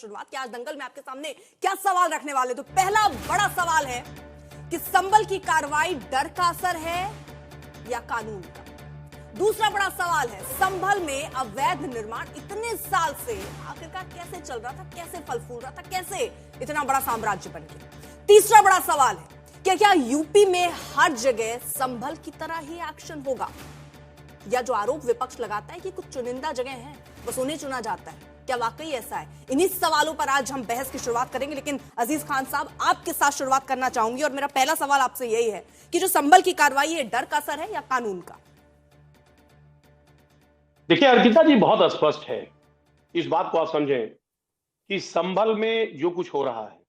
शुरुआत कि आज दंगल में आपके सामने क्या सवाल रखने वाले। तो पहला बड़ा सवाल है कि संभल की कार्रवाई डर का असर है या कानून का। दूसरा बड़ा सवाल है संभल में अवैध निर्माण इतने साल से आखिरकार कैसे चल रहा था, कैसे फल फूल रहा था, कैसे इतना बड़ा साम्राज्य बन गया। तीसरा बड़ा सवाल है कि क्या यूपी में हर जगह संभल की तरह ही एक्शन होगा, या जो आरोप विपक्ष लगाता है कि कुछ चुनिंदा जगह हैं बस उन्हें चुना जाता है, क्या वाकई ऐसा है। इन्हीं सवालों पर आज हम बहस की शुरुआत करेंगे। लेकिन अजीज खान साहब, आपके साथ शुरुआत करना चाहूंगी और मेरा पहला सवाल आपसे यही है कि जो संभल की कार्रवाई है डर का असर है या कानून का। देखिए अर्पिता जी, बहुत स्पष्ट है। इस बात को आप समझें कि संभल में जो कुछ हो रहा है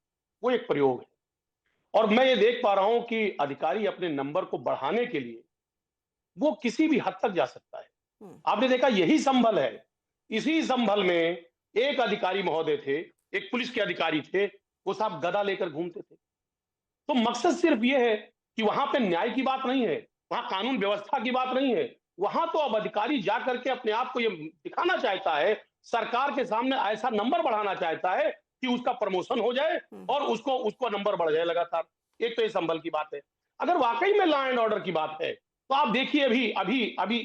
वो एक प्रयोग है, और मैं ये देख पा रहा हूं कि अधिकारी अपने नंबर को बढ़ाने के लिए वो किसी भी हद तक जा सकता है। आपने देखा यही संभल है, इसी संभल में एक अधिकारी महोदय थे, एक पुलिस के अधिकारी थे, वो साहब गदा लेकर घूमते थे। तो मकसद सिर्फ ये है कि वहां पे न्याय की बात नहीं है, वहां कानून व्यवस्था की बात नहीं है, वहां तो अब अधिकारी जा करके अपने आप को ये दिखाना चाहता है, सरकार के सामने ऐसा नंबर बढ़ाना चाहता है कि उसका प्रमोशन हो जाए और उसको नंबर बढ़ जाए लगातार। एक तो ये संभल की बात है। अगर वाकई में लॉ एंड ऑर्डर की बात है तो आप देखिए अभी अभी अभी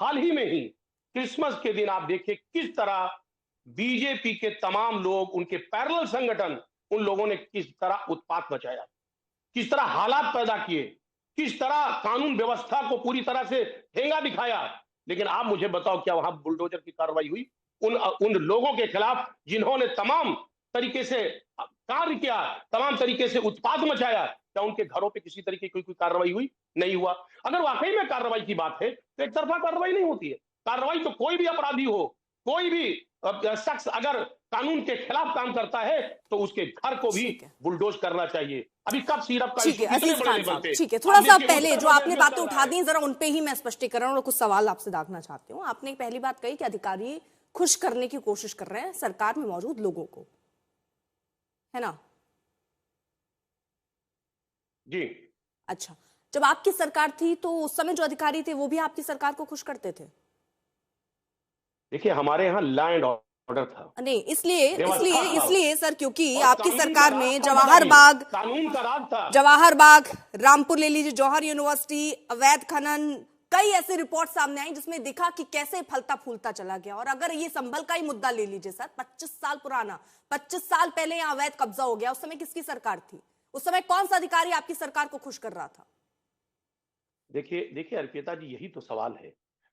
हाल ही में ही क्रिसमस के दिन आप देखिए किस तरह बीजेपी के तमाम लोग, उनके पैरेलल संगठन, उन लोगों ने किस तरह उत्पात मचाया, किस तरह हालात पैदा किए, किस तरह कानून व्यवस्था को पूरी तरह से ठेंगा दिखाया। लेकिन आप मुझे बताओ, क्या वहां बुलडोजर की कार्रवाई हुई उन लोगों के खिलाफ जिन्होंने तमाम तरीके से कार्य किया, तमाम तरीके से उत्पात मचाया? क्या उनके घरों पे किसी तरीके की कोई कार्रवाई हुई? नहीं हुआ। अगर वाकई में कार्रवाई की बात है तो एक तरफा कार्रवाई नहीं होती है। कार्रवाई तो कोई भी अपराधी हो, कोई भी शख्स अगर कानून के खिलाफ काम करता है तो उसके घर को भी बुलडोज करना चाहिए। अभी कब सिरप का ठीक है अजीज खान साहब, ठीक है, थोड़ा सा पहले जो आपने बातें उठा दी जरा उन पे ही मैं स्पष्टीकरण और कुछ सवाल आपसे दागना चाहती हूँ। आपने पहली बात कही कि अधिकारी खुश करने की कोशिश कर रहे हैं सरकार में मौजूद लोगों को, है ना? जी। अच्छा, जब आपकी सरकार थी तो उस समय जो अधिकारी थे वो भी आपकी सरकार को खुश करते थे? देखिए हमारे यहाँ लॉ एंड ऑर्डर था। नहीं, इसलिए सर, क्योंकि आपकी कानून सरकार का में राज था, जवाहर बाग, कानून का राज था। जवाहर बाग, रामपुर ले लीजिए, जौहर यूनिवर्सिटी, अवैध खनन, कई ऐसी रिपोर्ट सामने आई जिसमें दिखा कि कैसे फलता फूलता चला गया। और अगर ये संभल का ही मुद्दा ले लीजिए सर, 25 साल पुराना, 25 साल पहले यहाँ अवैध कब्जा हो गया, उस समय किसकी सरकार थी? उस समय कौन सा अधिकारी आपकी सरकार को खुश कर रहा था? देखिए अर्पिता जी, यही तो सवाल है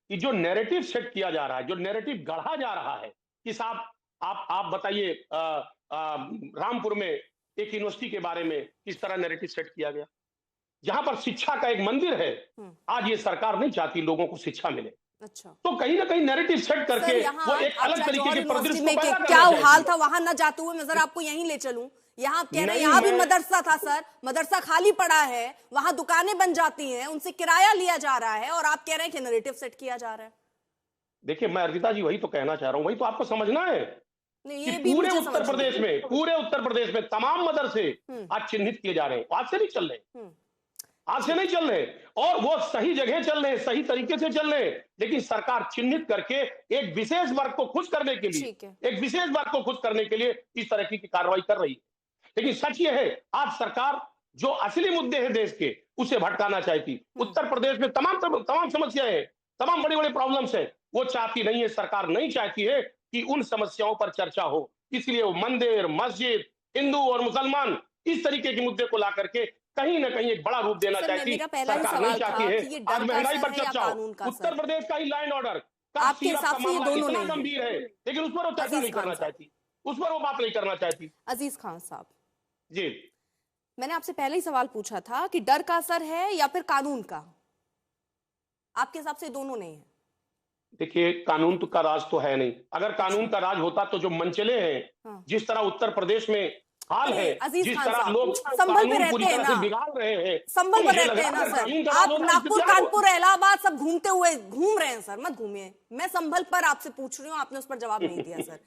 कि जो नैरेटिव सेट किया जा रहा है, जो नैरेटिव गढ़ा जा रहा है कि साहब आप बताइए, रामपुर में एक यूनिवर्सिटी के बारे में किस तरह नैरेटिव सेट किया गया, जहां पर शिक्षा का एक मंदिर है। आज ये सरकार नहीं चाहती लोगों को शिक्षा मिले। अच्छा, तो कहीं ना कहीं नैरेटिव सेट करके वो एक अलग तरीके के परिदृश्य को पैदा क्या करना हाल था वहां न जाते हुए मैं जरा आपको यहीं ले चलूं। यहाँ आप कह रहे हैं यहाँ भी मदरसा था सर, मदरसा खाली पड़ा है, वहां दुकानें बन जाती हैं, उनसे किराया लिया जा रहा है, और आप कह रहे हैं कि नैरेटिव सेट किया जा रहा है। देखिए मैं अर्पिता जी वही तो कहना चाह रहा हूं, वही तो आपको समझना है कि पूरे उत्तर प्रदेश में तमाम मदरसे आज चिन्हित किए जा रहे हैं। आज से नहीं चल रहे, आज से नहीं चल रहे, और वो सही जगह चल रहे हैं, सही तरीके से चल रहे हैं। लेकिन सरकार चिन्हित करके एक विशेष वर्ग को खुश करने के लिए, इस तरह की कार्रवाई कर रही है। लेकिन सच ये है, आज सरकार जो असली मुद्दे हैं देश के, उसे भटकाना चाहती। उत्तर प्रदेश में तमाम समस्याएं हैं, तमाम बड़ी बड़ी प्रॉब्लम्स हैं, वो चाहती नहीं है, सरकार नहीं चाहती है कि उन समस्याओं पर चर्चा हो। इसलिए वो मंदिर, मस्जिद, हिंदू और मुसलमान, इस तरीके के मुद्दे को ला करके कहीं ना कहीं एक बड़ा रूप देना चाहती सरकार नहीं चाहती है। आज महंगाई पर चर्चा हो, उत्तर प्रदेश का ही लॉ एंड ऑर्डर आपके हिसाब से ये दोनों नहीं गंभीर है, लेकिन उस पर वो चर्चा नहीं करना चाहती, उस पर वो बात नहीं करना चाहती। अजीज खान साहब जी, मैंने आपसे पहले ही सवाल पूछा था कि डर का असर है या फिर कानून का। आपके हिसाब से दोनों नहीं है? देखिए कानून का राज तो है नहीं। अगर कानून का राज होता तो जो मनचले हैं, जिस तरह उत्तर प्रदेश में हाल है, जिस तरह लोग संभल पे रहते हैं ना, बिगाड़ रहे हैं, संभल पे रहते हैं ना सर, आप नागपुर, कानपुर, इलाहाबाद सब घूम रहे हैं सर, मत घूमिए। मैं संभल पर आपसे पूछ रही हूँ, आपने उस पर जवाब नहीं दिया सर।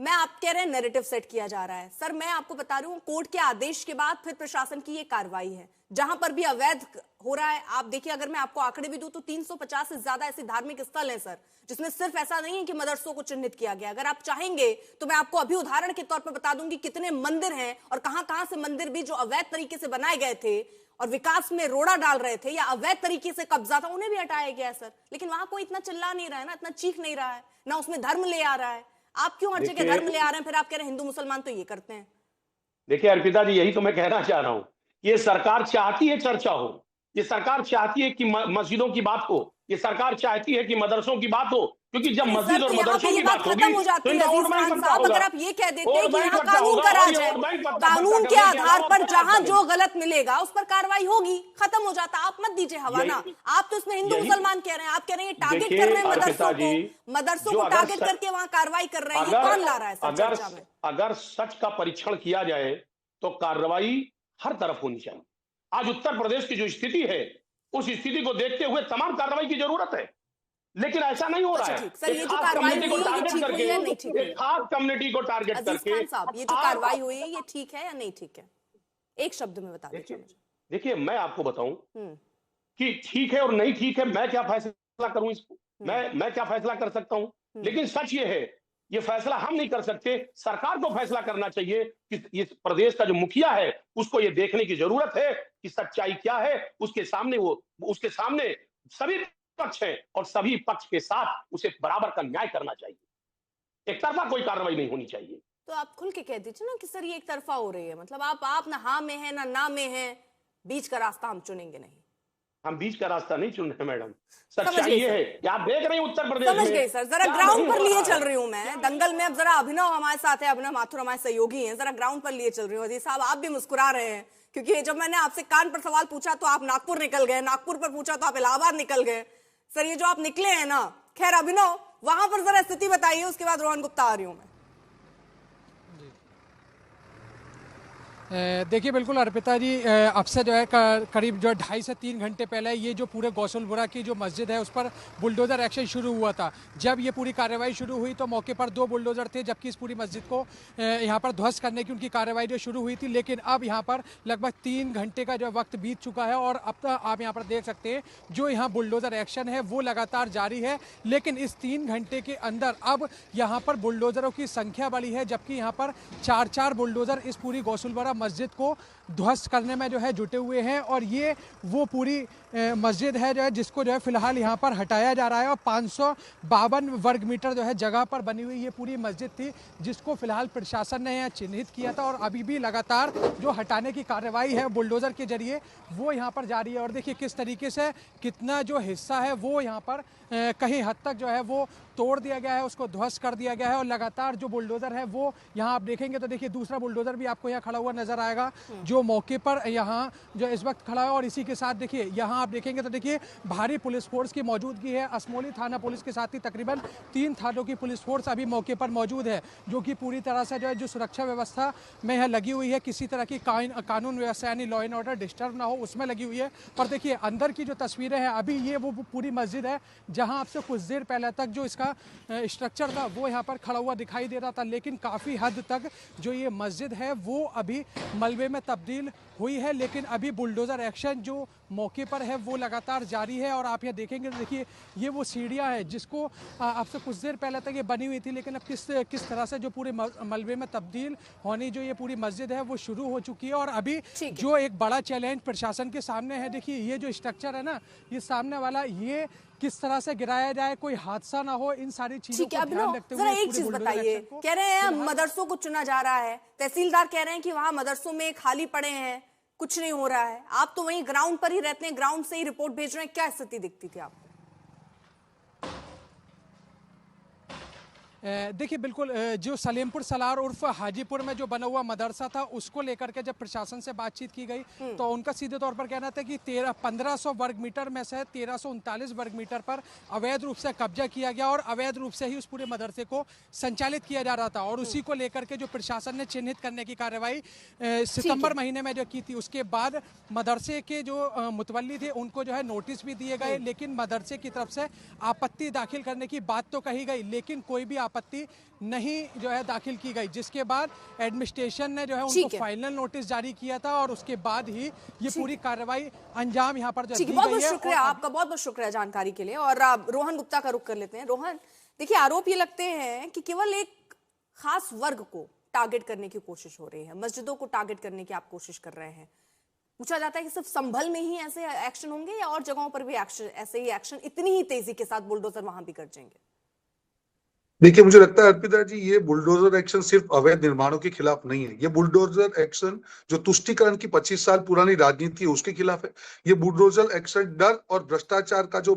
मैं आप कह रहे हैं नैरेटिव सेट किया जा रहा है। सर मैं आपको बता रही हूँ, कोर्ट के आदेश के बाद फिर प्रशासन की ये कार्रवाई है। जहां पर भी अवैध हो रहा है, आप देखिए, अगर मैं आपको आंकड़े भी दूं तो 350 से ज्यादा ऐसे धार्मिक स्थल हैं सर, जिसमें सिर्फ ऐसा नहीं है कि मदरसों को चिन्हित किया गया। अगर आप चाहेंगे तो मैं आपको अभी उदाहरण के तौर पर बता दूंगी कितने मंदिर हैं और कहां से मंदिर भी जो अवैध तरीके से बनाए गए थे और विकास में रोड़ा डाल रहे थे या अवैध तरीके से कब्जा था, उन्हें भी हटाया गया है सर। लेकिन वहां कोई इतना चिल्ला नहीं रहा है ना, इतना चीख नहीं रहा है ना, उसमें धर्म ले आ रहा है। आप क्यों हर जगह धर्म ले आ रहे हैं? फिर आप कह रहे हैं हिंदू मुसलमान तो ये करते हैं। देखिए अर्पिता जी, यही तो मैं कहना चाह रहा हूं। ये सरकार चाहती है चर्चा हो, ये सरकार चाहती है कि मस्जिदों की बात हो, ये सरकार चाहती है कि मदरसों की बात हो, क्योंकि जब मस्जिद और मदरसों की बात होगी हो जाती तो है। इनका वोट बैंक इकट्ठा होगा। अगर आप ये कह देते हैं कि यहाँ इकट्ठा कानून होगा का राज और ये है, वोट बैंक कानून के इकट्ठा आधार पर करने के जहां अलावा जो गलत मिलेगा उस पर कार्रवाई होगी, खत्म हो जाता। आप मत दीजिए हवा ना। आप तो इसमें हिंदू मुसलमान कह रहे हैं, आप कह रहे हैं टारगेट कर रहे हैं मदरसों को टारगेट करके वहां कार्रवाई कर रहे हैं। ये कौन ला रहा है सर चर्चा में? अगर सच का परीक्षण किया जाए तो कार्रवाई हर तरफ होनी चाहिए। आज उत्तर प्रदेश की जो स्थिति है, उस स्थिति को देखते हुए तमाम कार्रवाई की जरूरत है, लेकिन ऐसा नहीं हो रहा है। सर ये जो कार्रवाई हुई है ये ठीक हुई है नहीं ठीक है? खास कम्युनिटी को टारगेट करके साहब ये जो कार्रवाई हुई है ये ठीक है या नहीं ठीक है? एक शब्द में बता दीजिए मुझे। देखिए मैं आपको बताऊं कि ठीक है और नहीं ठीक है, मैं क्या फैसला करूं इसको? मैं क्या फैसला कर सकता हूं? लेकिन सच ये है, ये फैसला हम नहीं कर सकते, सरकार को फैसला करना चाहिए कि इस प्रदेश का जो मुखिया है उसको ये देखने की जरूरत है कि सच्चाई क्या है। उसके सामने सभी पक्ष हैं और सभी पक्ष के साथ उसे बराबर का न्याय करना चाहिए। एक तरफा कोई कार्रवाई नहीं होनी चाहिए। तो आप खुल के कह दीजिए ना कि सर ये एक तरफा हो रही है। मतलब आप ना हाँ में है ना में है, बीच का रास्ता हम चुनेंगे नहीं। हम बीच का रास्ता नहीं चुन रहे मैडम, सच्चाई ये है कि आप देख रहे हैं उत्तर प्रदेश में। समझ गई सर, जरा ग्राउंड पर लिए चल रही हूँ मैं दंगल में। अब जरा अभिनव हमारे साथ है, अभिनव माथुर हमारे सहयोगी हैं, जरा ग्राउंड पर लिए चल रही हूँ। अजीज साहब आप भी मुस्कुरा रहे हैं क्योंकि जब मैंने आपसे कान पर सवाल पूछा तो आप नागपुर निकल गए, नागपुर पर पूछा तो आप इलाहाबाद निकल गए। सर ये जो आप निकले हैं ना, खैर अभिनव वहां पर जरा स्थिति बताइए, उसके बाद रोहन गुप्ता आ रही हूं मैं। देखिए बिल्कुल अर्पिता जी, अब से जो है करीब जो 2.5 से 3 घंटे पहले ये जो पूरे गौसलपुरा की जो मस्जिद है उस पर बुलडोजर एक्शन शुरू हुआ था। जब ये पूरी कार्रवाई शुरू हुई तो मौके पर 2 बुलडोजर थे, जबकि इस पूरी मस्जिद को यहाँ पर ध्वस्त करने की उनकी कार्रवाई जो शुरू हुई थी। लेकिन अब यहाँ पर लगभग 3 घंटे का जो वक्त बीत चुका है और अब तक आप यहाँ पर देख सकते हैं जो यहाँ बुलडोजर एक्शन है वो लगातार जारी है। लेकिन इस 3 घंटे के अंदर अब यहाँ पर बुलडोजरों की संख्या बढ़ी है, जबकि यहाँ पर 4 बुलडोजर इस पूरी गौसलपुरा मस्जिद को ध्वस्त करने में जो है जुटे हुए हैं। और ये वो पूरी मस्जिद है जो है जिसको जो है फिलहाल यहाँ पर हटाया जा रहा है। और 552 वर्ग मीटर जो है जगह पर बनी हुई ये पूरी मस्जिद थी जिसको फिलहाल प्रशासन ने यहाँ चिन्हित किया था और अभी भी लगातार जो हटाने की कार्रवाई है बुलडोजर के जरिए वो यहाँ पर जारी है। और देखिए किस तरीके से कितना जो हिस्सा है वो यहाँ पर कहीं हद तक जो है वो तोड़ दिया गया है, उसको ध्वस्त कर दिया गया है। और लगातार जो बुलडोजर है वो यहाँ आप देखेंगे तो देखिए दूसरा बुलडोजर भी आपको यहाँ खड़ा हुआ नजर आएगा जो मौके पर यहाँ जो इस वक्त खड़ा है। और इसी के साथ देखिए यहाँ आप देखेंगे तो देखिए भारी पुलिस फोर्स की मौजूदगी है। असमोली थाना पुलिस के साथ ही तकरीबन 3 थानों की पुलिस फोर्स अभी मौके पर मौजूद है, जो कि पूरी तरह से जो है जो सुरक्षा व्यवस्था में है लगी हुई है। किसी तरह की कानून व्यवस्था यानी लॉ एंड ऑर्डर डिस्टर्ब ना हो उसमें लगी हुई है। और देखिए अंदर की जो तस्वीरें हैं अभी ये वो पूरी मस्जिद है जहाँ आपसे कुछ देर पहले तक जो इसका स्ट्रक्चर था वो यहाँ पर खड़ा हुआ दिखाई दे रहा था। लेकिन काफ़ी हद तक जो ये मस्जिद है वो अभी मलबे में तब्दील हुई है। लेकिन अभी बुलडोजर एक्शन जो मौके पर है वो लगातार जारी है। और आप यहाँ देखेंगे तो देखिए ये वो सीढ़ियाँ हैं जिसको आपसे कुछ देर पहले तक ये बनी हुई थी, लेकिन अब किस तरह से जो पूरे मलबे में तब्दील होनी जो ये पूरी मस्जिद है वो शुरू हो चुकी है। और अभी जो एक बड़ा चैलेंज प्रशासन के सामने है, देखिए ये जो स्ट्रक्चर है ना ये सामने वाला, ये किस तरह से गिराया जाए, कोई हादसा ना हो, इन सारी चीजों को ध्यान रखते हुए एक चीज बताइए। कह रहे हैं मदरसों को चुना जा रहा है, तहसीलदार कह रहे हैं कि वहां मदरसों में खाली पड़े हैं, कुछ नहीं हो रहा है। आप तो वहीं ग्राउंड पर ही रहते हैं, ग्राउंड से ही रिपोर्ट भेज रहे हैं, क्या स्थिति दिखती थी आपको? देखिए बिल्कुल जो सलेमपुर सलार उर्फ हाजीपुर में जो बना हुआ मदरसा था उसको लेकर के जब प्रशासन से बातचीत की गई तो उनका सीधे तौर पर कहना था कि 1500 वर्ग मीटर में से 1339 वर्ग मीटर पर अवैध रूप से कब्जा किया गया और अवैध रूप से ही उस पूरे मदरसे को संचालित किया जा रहा था। और उसी को लेकर के जो प्रशासन ने चिन्हित करने की कार्रवाई सितंबर महीने में जो की थी, उसके बाद मदरसे के जो मुतवल्ली थे उनको जो है नोटिस भी दिए गए, लेकिन मदरसे की तरफ से आपत्ति दाखिल करने की बात तो कही गई लेकिन कोई भी आपत्ति नहीं जो है दाखिल की गई, जिसके बाद एडमिनिस्ट्रेशन ने जो है ठीक उनको है। फाइनल नोटिस जारी किया था और उसके बाद ही ये पूरी कार्रवाई अंजाम यहाँ पर जो ठीक है, दी बहुत गई बहुत है। शुक्रिया और आपका, बहुत बहुत शुक्रिया जानकारी के लिए। और रोहन गुप्ता का रुख कर लेते हैं। रोहन, देखिए आरोप ये लगते हैं कि केवल एक खास वर्ग को टारगेट करने की कोशिश हो रही है, मस्जिदों को टारगेट करने की आप कोशिश कर रहे हैं। पूछा जाता है कि सिर्फ संभल में ही ऐसे एक्शन होंगे या और जगहों पर भी एक्शन, ऐसे ही एक्शन इतनी ही तेजी के साथ बुलडोजर वहां भी गरजेंगे? देखिए, मुझे लगता है अर्पिता जी, ये बुलडोजर एक्शन सिर्फ अवैध निर्माणों के खिलाफ नहीं है। ये बुलडोजर एक्शन जो तुष्टीकरण की 25 साल पुरानी राजनीति है उसके खिलाफ है। ये बुलडोजर एक्शन डर और भ्रष्टाचार का जो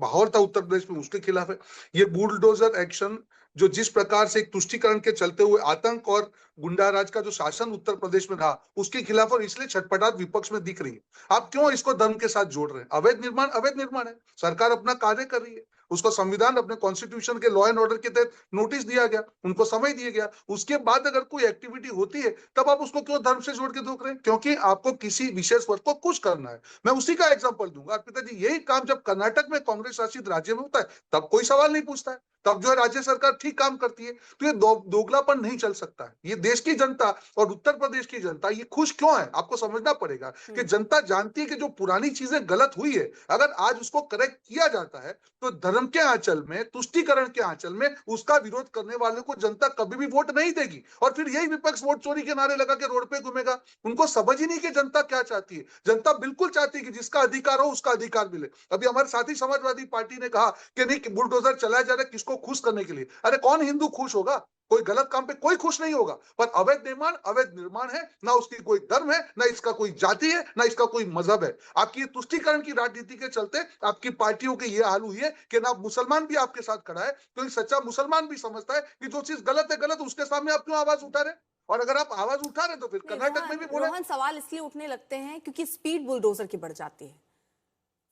माहौल था उत्तर प्रदेश में उसके खिलाफ है। ये बुलडोजर एक्शन जो जिस प्रकार से एक तुष्टीकरण के चलते हुए आतंक और गुंडाराज का जो शासन उत्तर प्रदेश में रहा उसके खिलाफ, और इसलिए छटपटाहट विपक्ष में दिख रही है। आप क्यों इसको धर्म के साथ जोड़ रहे हैं? अवैध निर्माण है। सरकार अपना कार्य कर रही है, उसको संविधान अपने कॉन्स्टिट्यूशन के लॉ एंड ऑर्डर के तहत नोटिस दिया गया, उनको समय दिया गया। उसके बाद अगर कोई एक्टिविटी होती है तब आप उसको क्यों धर्म से जोड़ के देख रहे हैं? क्योंकि आपको किसी विशेष वर्ग को खुश करना है। मैं उसी का एग्जांपल दूंगा अर्पिता जी। यही काम जब कर्नाटक में कांग्रेस शासित राज्य में होता है तब कोई सवाल नहीं पूछता है, तब जो है राज्य सरकार ठीक काम करती है। तो ये दोगलापन नहीं चल सकता है। ये देश की जनता और उत्तर प्रदेश की जनता ये खुश क्यों है? आपको समझना पड़ेगा कि जनता जानती है कि जो पुरानी चीजें गलत हुई है, अगर आज उसको करेक्ट किया जाता है तो धर्म के आंचल में, तुष्टीकरण के आंचल में उसका विरोध करने वाले को जनता कभी भी वोट नहीं देगी। और फिर यही विपक्ष वोट चोरी के नारे लगा के रोड पे घूमेगा। उनको समझ ही नहीं कि जनता क्या चाहती है। जनता बिल्कुल चाहती है कि जिसका अधिकार हो उसका अधिकार मिले। अभी हमारे साथी समाजवादी पार्टी ने कहा कि नहीं, बुलडोजर चलाया जा रहा है किसको खुश करने के लिए। अरे कौन हिंदू खुश होगा? कोई गलत काम पे कोई खुश नहीं होगा। पर अवैध निर्माण है, ना उसकी कोई धर्म है, ना इसका कोई जाति है, ना इसका कोई मजहब है। आपकी तुष्टीकरण की राजनीति के चलते आपकी पार्टियों के ये हाल हुई है कि ना मुसलमान भी आपके साथ खड़ा है, क्योंकि सच्चा मुसलमान भी समझता है कि जो चीज गलत है गलत, उसके सामने आप क्यों आवाज उठा रहे? और अगर आप आवाज उठा रहे तो फिर कर्नाटक में भी बोले। रोहन, सवाल इसलिए उठने लगते हैं क्योंकि स्पीड बुलडोजर की बढ़ जाती है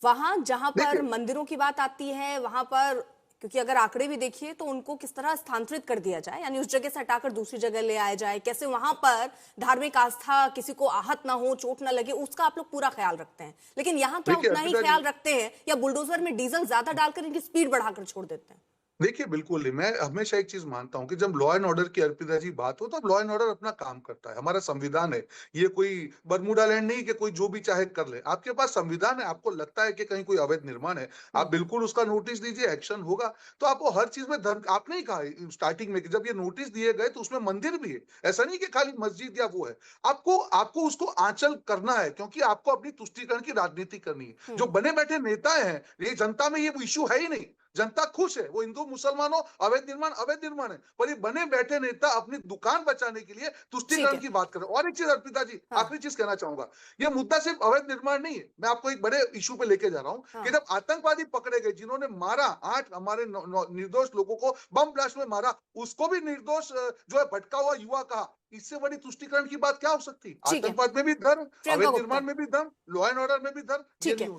वहां जहां पर मंदिरों की बात आती है, वहां पर, क्योंकि अगर आंकड़े भी देखिए तो उनको किस तरह स्थानांतरित कर दिया जाए, यानी उस जगह से हटाकर दूसरी जगह ले आया जाए, कैसे वहां पर धार्मिक आस्था किसी को आहत ना हो, चोट ना लगे, उसका आप लोग पूरा ख्याल रखते हैं। लेकिन यहाँ क्या उतना ही ख्याल रखते हैं या बुलडोजर में डीजल ज्यादा डालकर इनकी स्पीड बढ़ाकर छोड़ देते हैं? देखिए, बिल्कुल नहीं। मैं हमेशा एक चीज मानता हूं कि जब लॉ एंड ऑर्डर की अर्पिता जी बात हो तो लॉ एंड ऑर्डर अपना काम करता है। हमारा संविधान है, ये कोई बरमूडा लैंड नहीं कि कोई जो भी चाहे कर ले। आपके पास संविधान है, आपको लगता है कि कहीं कोई अवैध निर्माण है, आप बिल्कुल उसका नोटिस दीजिए, एक्शन होगा। तो आपको हर चीज में धर्म, आपने ही कहा स्टार्टिंग में कि जब ये नोटिस दिए गए तो उसमें मंदिर भी है, ऐसा नहीं कि खाली मस्जिद या वो है। आपको उसको आंचल करना है, क्योंकि आपको अपनी तुष्टीकरण की राजनीति करनी है। जो बने बैठे नेता हैं, ये जनता में ये इश्यू है ही नहीं। जनता खुश है, वो हिंदू मुसलमान हो, अवैध निर्माण है, पर ये बने बैठे नेता अपनी दुकान बचाने के लिए तुष्टीकरण की बात कर रहे हैं। और एक चीज अर्पिता जी, आखिरी चीज कहना चाहूंगा, ये मुद्दा सिर्फ अवैध निर्माण नहीं है। मैं आपको एक बड़े इशू पे लेके जा रहा हूं कि जब आतंकवादी पकड़े गए जिन्होंने मारा 8 हमारे निर्दोष लोगों को बम ब्लास्ट में मारा, उसको भी निर्दोष जो है भटका हुआ युवा कहा। इससे बड़ी तुष्टीकरण की बात क्या हो सकती? आतंकवाद में भी धर्म, अवैध निर्माण में भी धर्म, लॉ एंड ऑर्डर में भी धर्म, ये नहीं हो